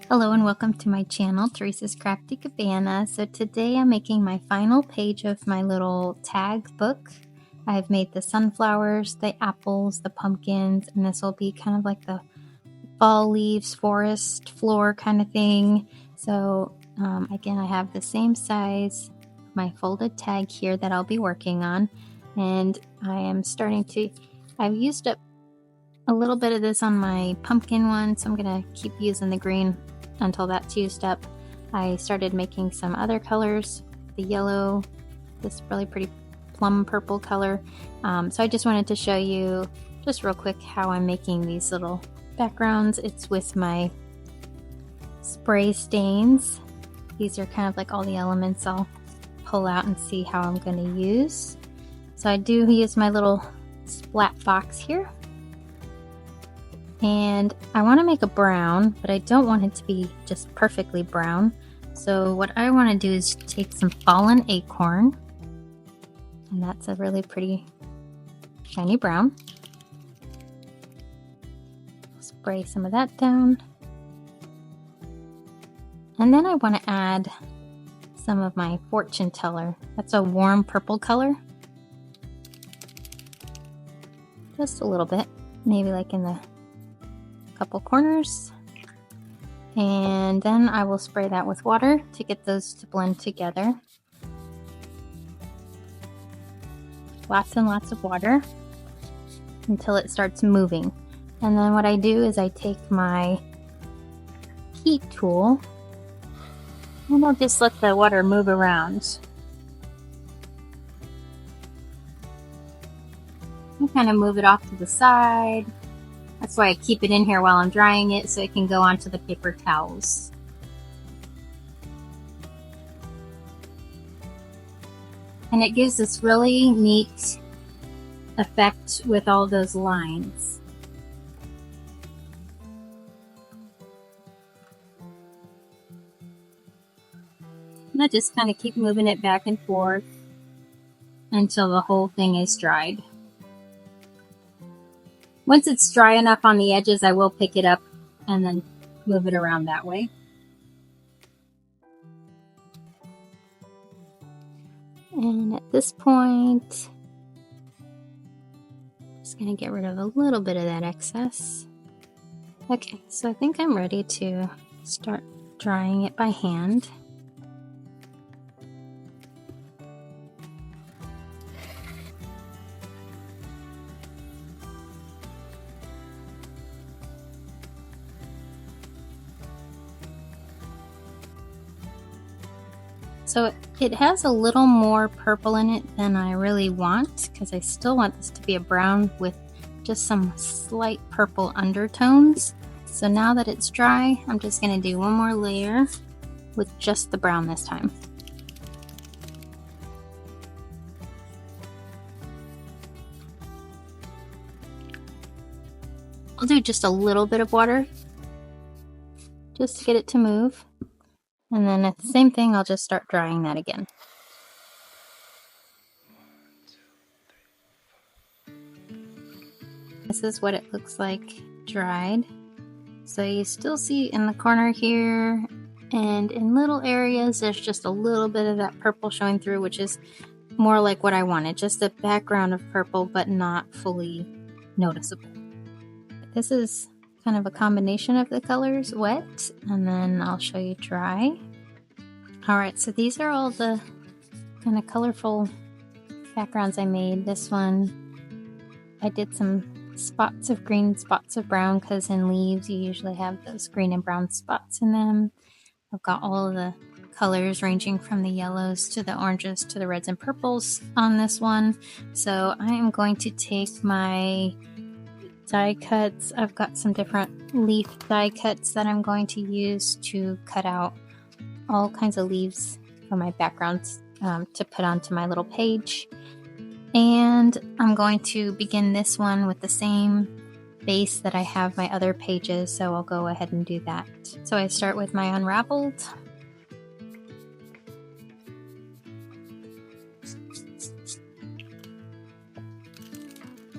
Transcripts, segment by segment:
Hello and welcome to my channel, Teresa's Crafty Cabana. So today I'm making my final page of my little tag book. I've made the sunflowers, the apples, the pumpkins, and this will be kind of like the fall leaves, forest floor kind of thing. So again, I have the same size, my folded tag here that I'll be working on. And I am I've used up a little bit of this on my pumpkin one, so I'm going to keep using the green until that's used up. I started making some other colors, the yellow, this really pretty plum purple color. So I just wanted to show you just real quick how I'm making these little backgrounds. It's with my spray stains. These are kind of like all the elements I'll pull out and see how I'm going to use. So I do use my little splat box here. And I want to make a brown, but I don't want it to be just perfectly brown. So what I want to do is take some fallen acorn, and that's a really pretty shiny brown. Spray some of that down. And then I want to add some of my fortune teller. That's a warm purple color. Just a little bit, maybe like in the couple corners, and then I will spray that with water to get those to blend together. Lots and lots of water until it starts moving. And then what I do is I take my heat tool and I'll just let the water move around. I kind of move it off to the side. That's why I keep it in here while I'm drying it, so it can go onto the paper towels. And it gives this really neat effect with all those lines. And I just kind of keep moving it back and forth until the whole thing is dried. Once it's dry enough on the edges, I will pick it up and then move it around that way. And at this point, I'm just going to get rid of a little bit of that excess. Okay, so I think I'm ready to start drying it by hand. So it has a little more purple in it than I really want, because I still want this to be a brown with just some slight purple undertones. So now that it's dry, I'm just going to do one more layer with just the brown this time. I'll do just a little bit of water just to get it to move. And then at the same thing, I'll just start drying that again. This is what it looks like dried. So you still see in the corner here and in little areas, there's just a little bit of that purple showing through, which is more like what I wanted. Just a background of purple, but not fully noticeable. This is kind of a combination of the colors, wet, and then I'll show you dry. Alright, so these are all the kind of colorful backgrounds I made. This one, I did some spots of green, spots of brown, because in leaves you usually have those green and brown spots in them. I've got all of the colors ranging from the yellows to the oranges to the reds and purples on this one. So I am going to take my die cuts. I've got some different leaf die cuts that I'm going to use to cut out all kinds of leaves for my backgrounds to put onto my little page. And I'm going to begin this one with the same base that I have my other pages, so I'll go ahead and do that. So I start with my Unravelled.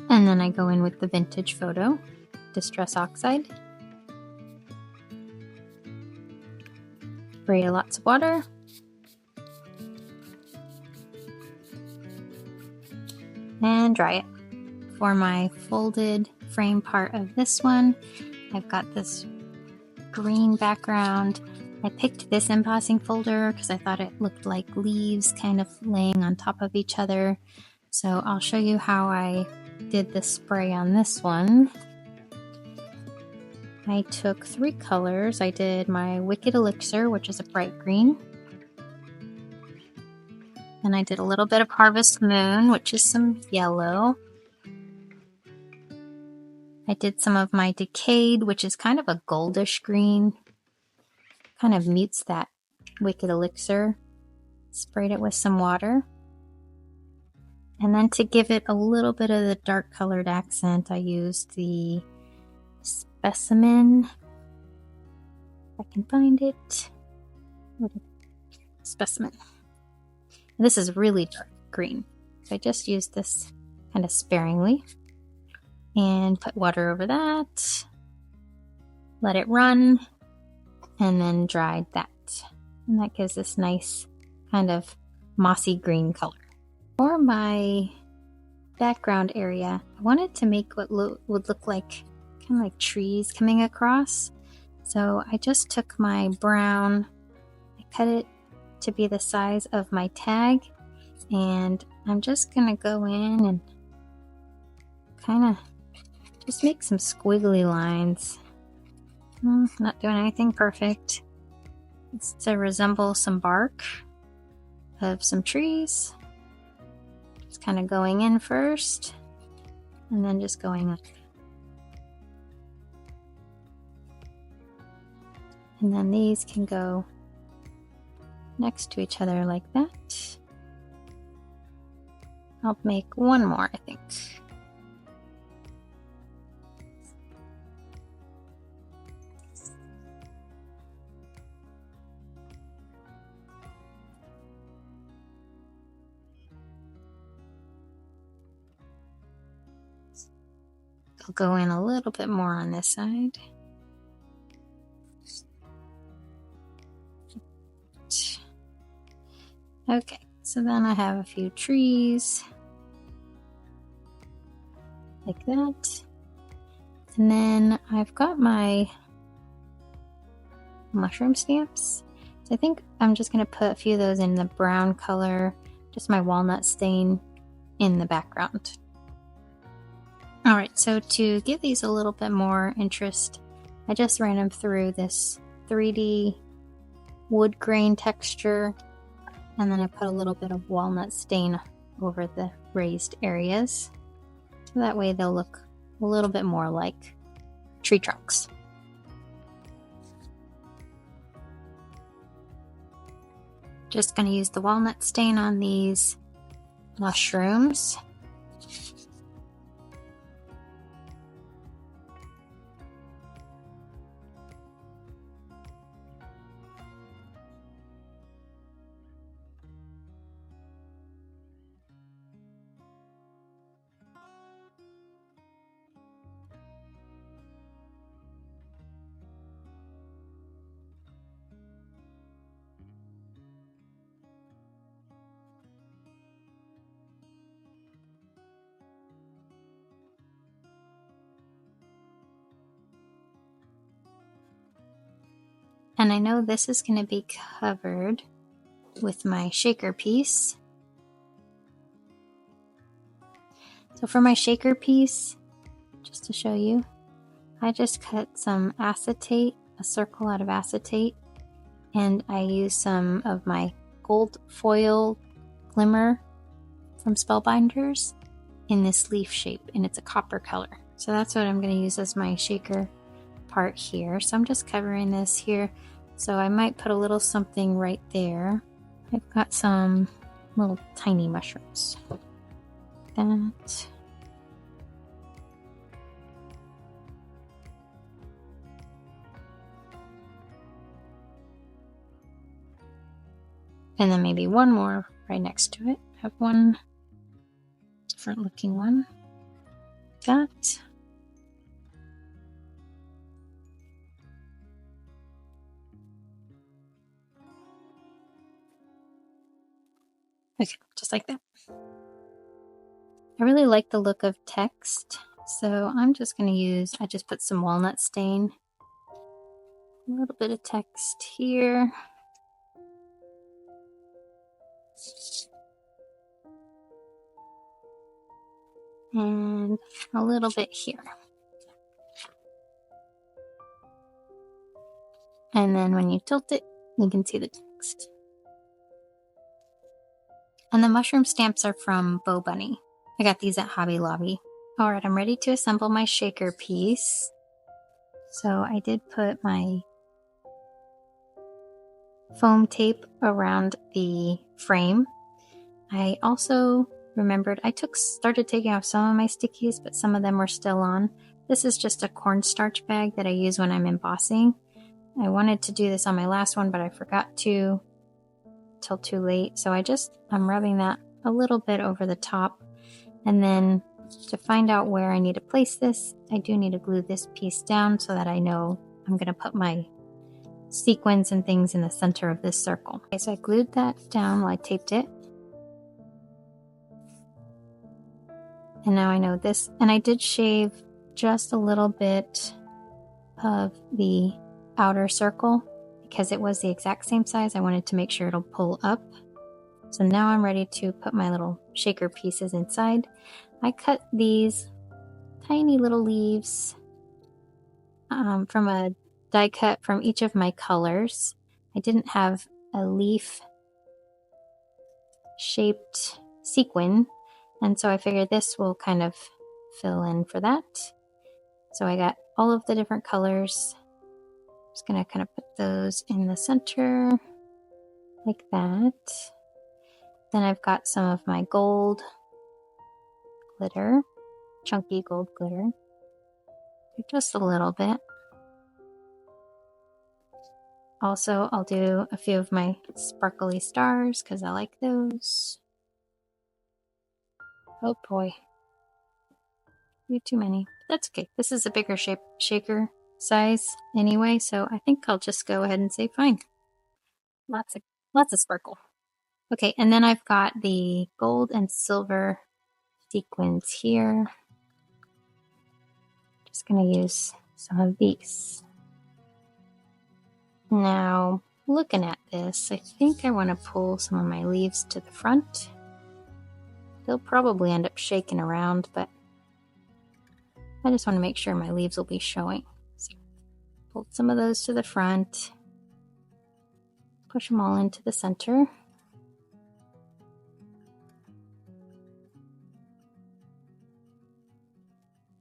And then I go in with the Vintage Photo, Distress Oxide. Spray lots of water. And dry it. For my folded frame part of this one, I've got this green background. I picked this embossing folder because I thought it looked like leaves kind of laying on top of each other. So I'll show you how I did the spray on this one. I took 3 colors. I did my Wicked Elixir, which is a bright green. And I did a little bit of Harvest Moon, which is some yellow. I did some of my Decayed, which is kind of a goldish green. Kind of mutes that Wicked Elixir. Sprayed it with some water. And then to give it a little bit of the dark colored accent, I used the Specimen. If I can find it. Specimen. This is really dark green. So I just used this kind of sparingly. And put water over that. Let it run. And then dried that. And that gives this nice kind of mossy green color. For my background area, I wanted to make what would look like kind of like trees coming across. So I just took my brown, I cut it to be the size of my tag, and I'm just gonna go in and kind of just make some squiggly lines. Not doing anything perfect. It's to resemble some bark of some trees. Just kind of going in first, and then just going up. And then these can go next to each other like that. I'll make one more, I think. I'll go in a little bit more on this side. Okay, so then I have a few trees like that. And then I've got my mushroom stamps. So I think I'm just going to put a few of those in the brown color, just my walnut stain in the background. Alright, so to give these a little bit more interest, I just ran them through this 3D wood grain texture, and then I put a little bit of walnut stain over the raised areas. So that way they'll look a little bit more like tree trunks. Just going to use the walnut stain on these mushrooms. And I know this is going to be covered with my shaker piece. So for my shaker piece, just to show you, I just cut some acetate, a circle out of acetate, and I used some of my gold foil glimmer from Spellbinders in this leaf shape, and it's a copper color. So that's what I'm going to use as my shaker part here. So I'm just covering this here. So I might put a little something right there. I've got some little tiny mushrooms. That. And then maybe one more right next to it. I have one different looking one. That. Okay, just like that. I really like the look of text, so I'm just going to use, I just put some walnut stain, a little bit of text here. And a little bit here. And then when you tilt it, you can see the text. And the mushroom stamps are from Bo Bunny. I got these at Hobby Lobby. Alright, I'm ready to assemble my shaker piece. So I did put my foam tape around the frame. I also remembered I started taking off some of my stickies, but some of them were still on. This is just a cornstarch bag that I use when I'm embossing. I wanted to do this on my last one, but I forgot to till too late. So I'm rubbing that a little bit over the top. And then to find out where I need to place this, I do need to glue this piece down so that I know I'm going to put my sequins and things in the center of this circle. Okay, so I glued that down while I taped it. And now I know this, and I did shave just a little bit of the outer circle because it was the exact same size. I wanted to make sure it'll pull up. So now I'm ready to put my little shaker pieces inside. I cut these tiny little leaves from a die cut from each of my colors. I didn't have a leaf shaped sequin, and so I figured this will kind of fill in for that. So I got all of the different colors. Just gonna kind of put those in the center like that. Then I've got some of my gold glitter, chunky gold glitter, just a little bit. Also, I'll do a few of my sparkly stars because I like those. Oh boy, too many. That's okay. This is a bigger shaker size anyway, so I think I'll just go ahead and say fine. Lots of sparkle. Okay, and then I've got the gold and silver sequins here. Just gonna use some of these. Now, looking at this, I think I want to pull some of my leaves to the front. They'll probably end up shaking around, but I just want to make sure my leaves will be showing. So, pull some of those to the front. Push them all into the center.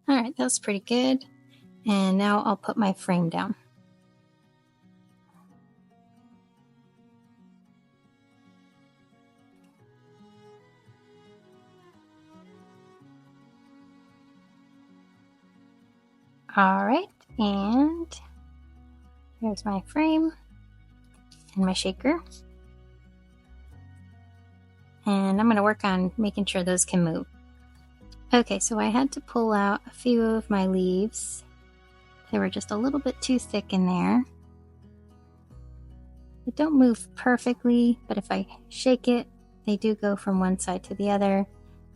Alright, that's pretty good. And now I'll put my frame down. Alright, and here's my frame and my shaker. And I'm going to work on making sure those can move. Okay, so I had to pull out a few of my leaves. They were just a little bit too thick in there. They don't move perfectly, but if I shake it, they do go from one side to the other.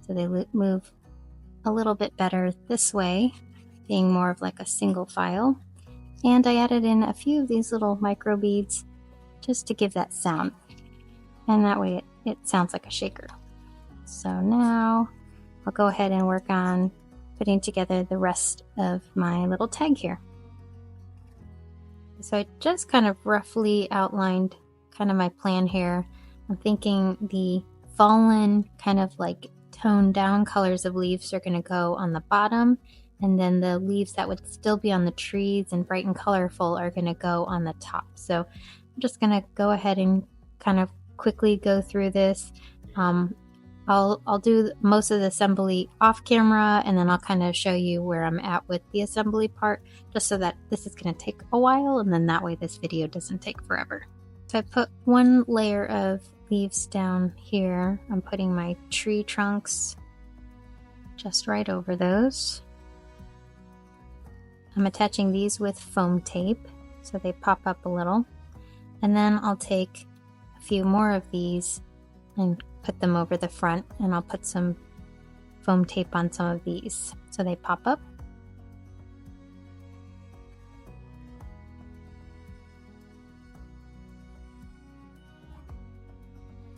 So they move a little bit better this way, being more of like a single file. And I added in a few of these little micro beads just to give that sound. And that way it sounds like a shaker. So now I'll go ahead and work on putting together the rest of my little tag here. So I just kind of roughly outlined kind of my plan here. I'm thinking the fallen kind of like toned down colors of leaves are going to go on the bottom, and then the leaves that would still be on the trees and bright and colorful are going to go on the top. So I'm just going to go ahead and kind of quickly go through this. I'll do most of the assembly off camera, and then I'll kind of show you where I'm at with the assembly part, just so that this is going to take a while, and then that way this video doesn't take forever. So I put one layer of leaves down here. I'm putting my tree trunks just right over those. I'm attaching these with foam tape so they pop up a little. And then I'll take a few more of these and put them over the front, and I'll put some foam tape on some of these so they pop up.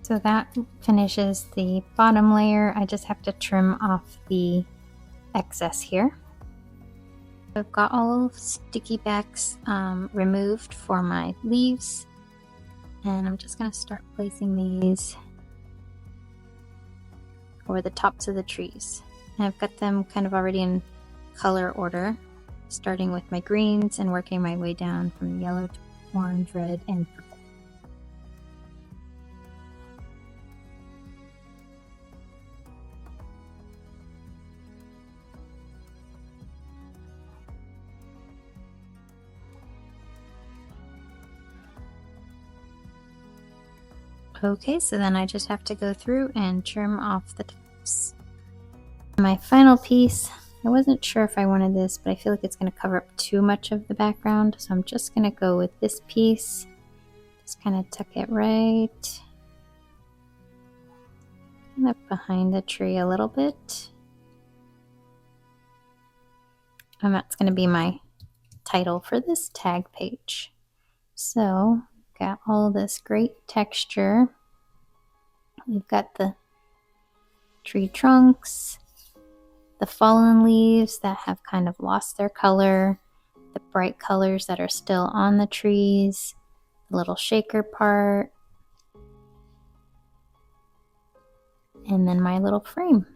So that finishes the bottom layer. I just have to trim off the excess here. I've got all of the sticky backs removed for my leaves, and I'm just going to start placing these over the tops of the trees. And I've got them kind of already in color order, starting with my greens and working my way down from yellow to orange, red, and purple. Okay, so then I just have to go through and trim off the tops. My final piece, I wasn't sure if I wanted this, but I feel like it's going to cover up too much of the background, so I'm just going to go with this piece. Just kind of tuck it right kind of behind the tree a little bit. And that's going to be my title for this tag page. So, got all this great texture. We've got the tree trunks, the fallen leaves that have kind of lost their color, the bright colors that are still on the trees, the little shaker part, and then my little frame.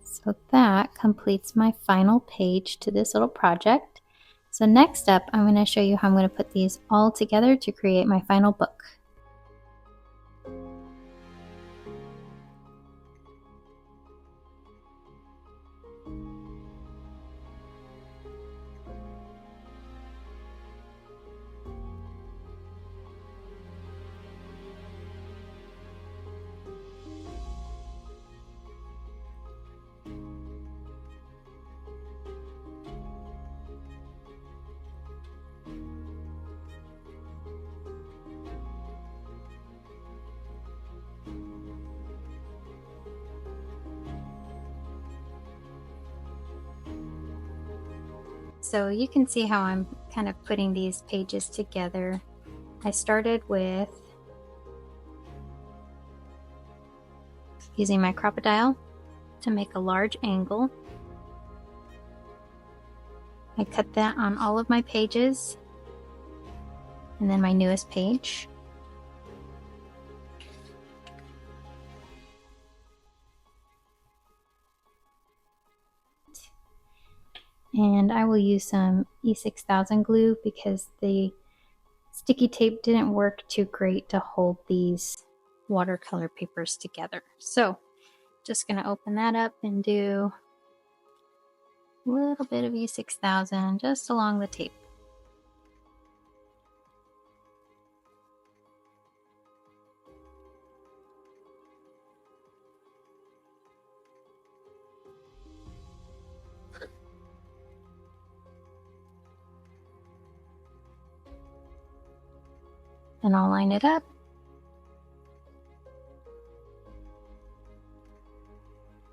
So that completes my final page to this little project. So next up, I'm going to show you how I'm going to put these all together to create my final book. So you can see how I'm kind of putting these pages together. I started with using my crocodile to make a large angle. I cut that on all of my pages, and then my newest page. And I will use some E6000 glue because the sticky tape didn't work too great to hold these watercolor papers together. So just going to open that up and do a little bit of E6000 just along the tape. And I'll line it up.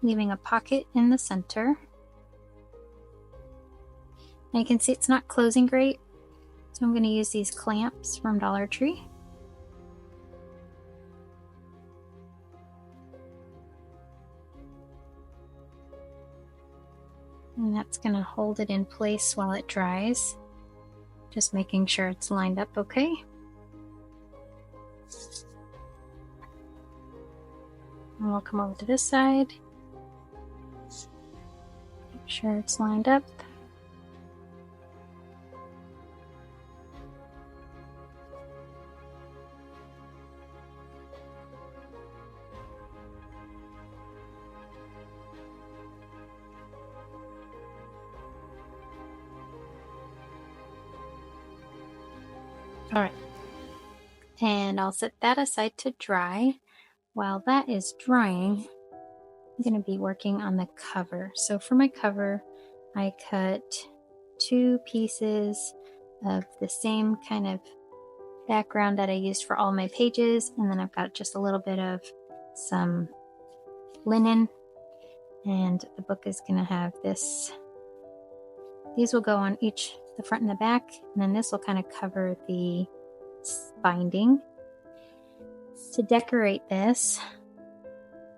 Leaving a pocket in the center. And you can see it's not closing great, so I'm going to use these clamps from Dollar Tree. And that's going to hold it in place while it dries. Just making sure it's lined up okay. And we'll come over to this side. Make sure it's lined up. All right. And I'll set that aside to dry. While that is drying, I'm going to be working on the cover. So for my cover, I cut 2 pieces of the same kind of background that I used for all my pages, and then I've got just a little bit of some linen, and the book is going to have this. These will go on each, the front and the back, and then this will kind of cover the binding. To decorate this,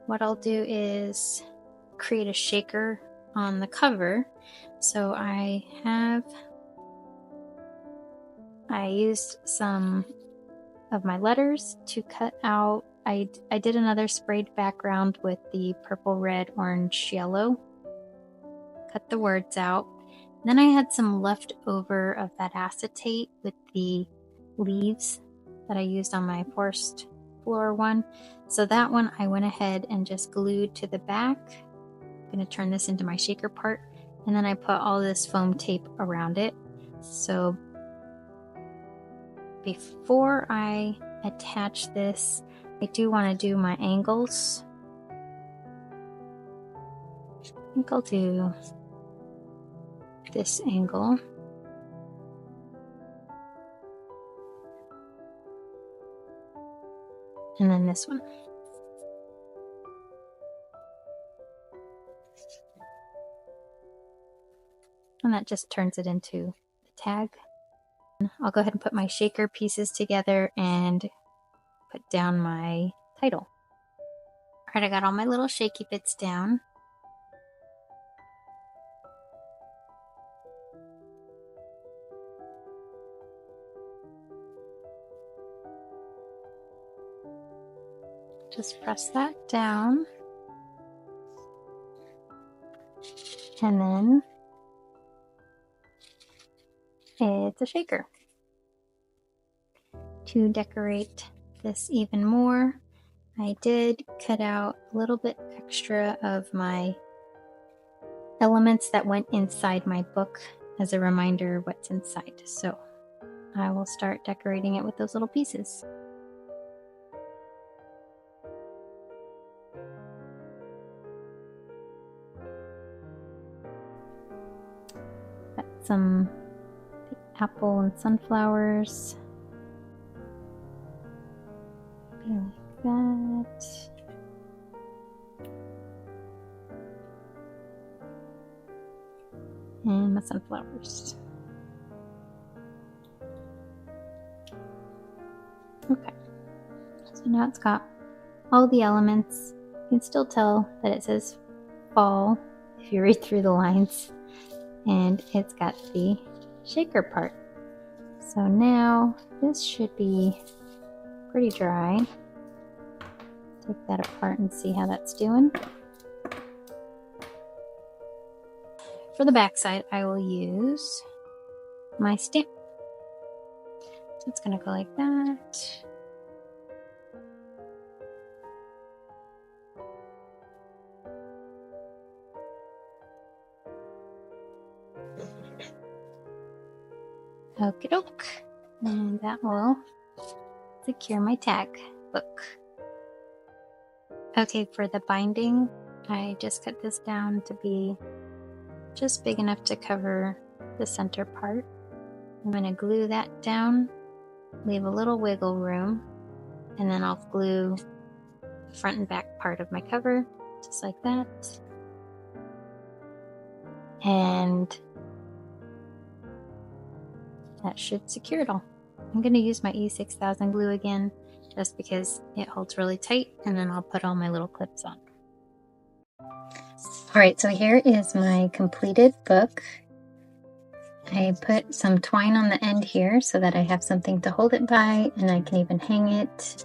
what I'll do is create a shaker on the cover. So I used some of my letters to cut out. I did another sprayed background with the purple, red, orange, yellow. Cut the words out. Then I had some leftover of that acetate with the leaves that I used on my forest floor one. So that one I went ahead and just glued to the back. I'm going to turn this into my shaker part, and then I put all this foam tape around it. So before I attach this, I do want to do my angles. I think I'll do this angle. And then this one. And that just turns it into the tag. I'll go ahead and put my shaker pieces together and put down my title. Alright, I got all my little shaky bits down. Just press that down. And then it's a shaker. To decorate this even more, I did cut out a little bit extra of my elements that went inside my book as a reminder what's inside. So I will start decorating it with those little pieces. Got some apple and sunflowers. Maybe like that. And my sunflowers. Okay. So now it's got all the elements. You can still tell that it says fall if you read through the lines. And it's got the shaker part. So now this should be pretty dry. Take that apart and see how that's doing. For the back side, I will use my stamp. So it's going to go like that. Okie doke. And that will secure my tag book. Okay, for the binding, I just cut this down to be just big enough to cover the center part. I'm going to glue that down, leave a little wiggle room, and then I'll glue the front and back part of my cover, just like that. And that should secure it all. I'm going to use my E6000 glue again, just because it holds really tight, and then I'll put all my little clips on. Alright, so here is my completed book. I put some twine on the end here so that I have something to hold it by, and I can even hang it.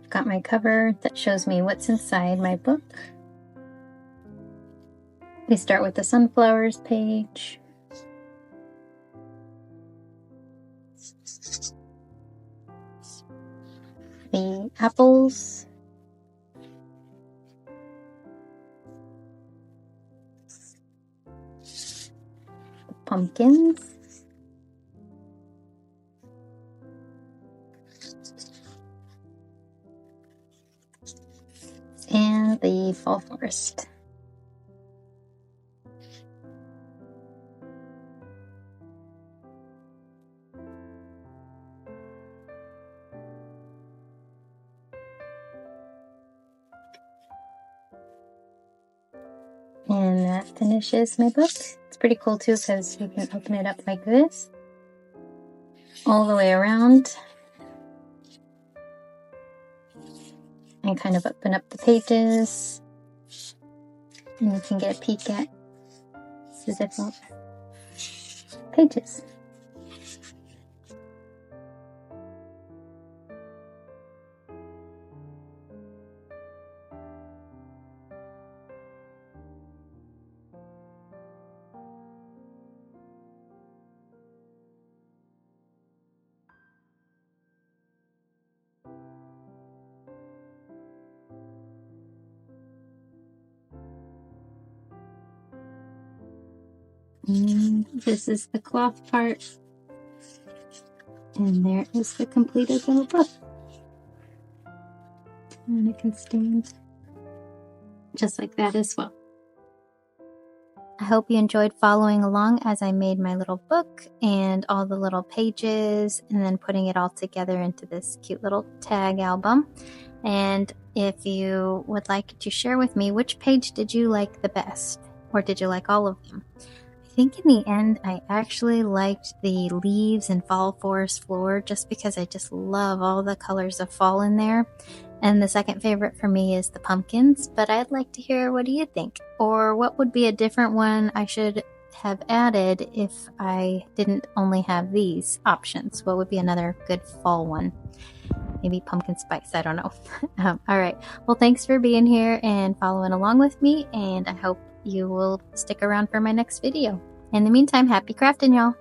I've got my cover that shows me what's inside my book. We start with the sunflowers page. The apples. The pumpkins. And the fall forest. that finishes my book. It's pretty cool too because you can open it up like this, all the way around, and kind of open up the pages, and you can get a peek at the different pages. This is the cloth part, and there is the completed little book. And it can stand just like that as well. I hope you enjoyed following along as I made my little book and all the little pages, and then putting it all together into this cute little tag album. And if you would like to share with me, which page did you like the best, or did you like all of them? I think in the end I actually liked the leaves and fall forest floor, just because I just love all the colors of fall in there. And the second favorite for me is the pumpkins, but I'd like to hear, what do you think? Or what would be a different one I should have added if I didn't only have these options? What would be another good fall one? Maybe pumpkin spice, I don't know. All right, well, thanks for being here and following along with me, and I hope you will stick around for my next video. In the meantime, happy crafting, y'all.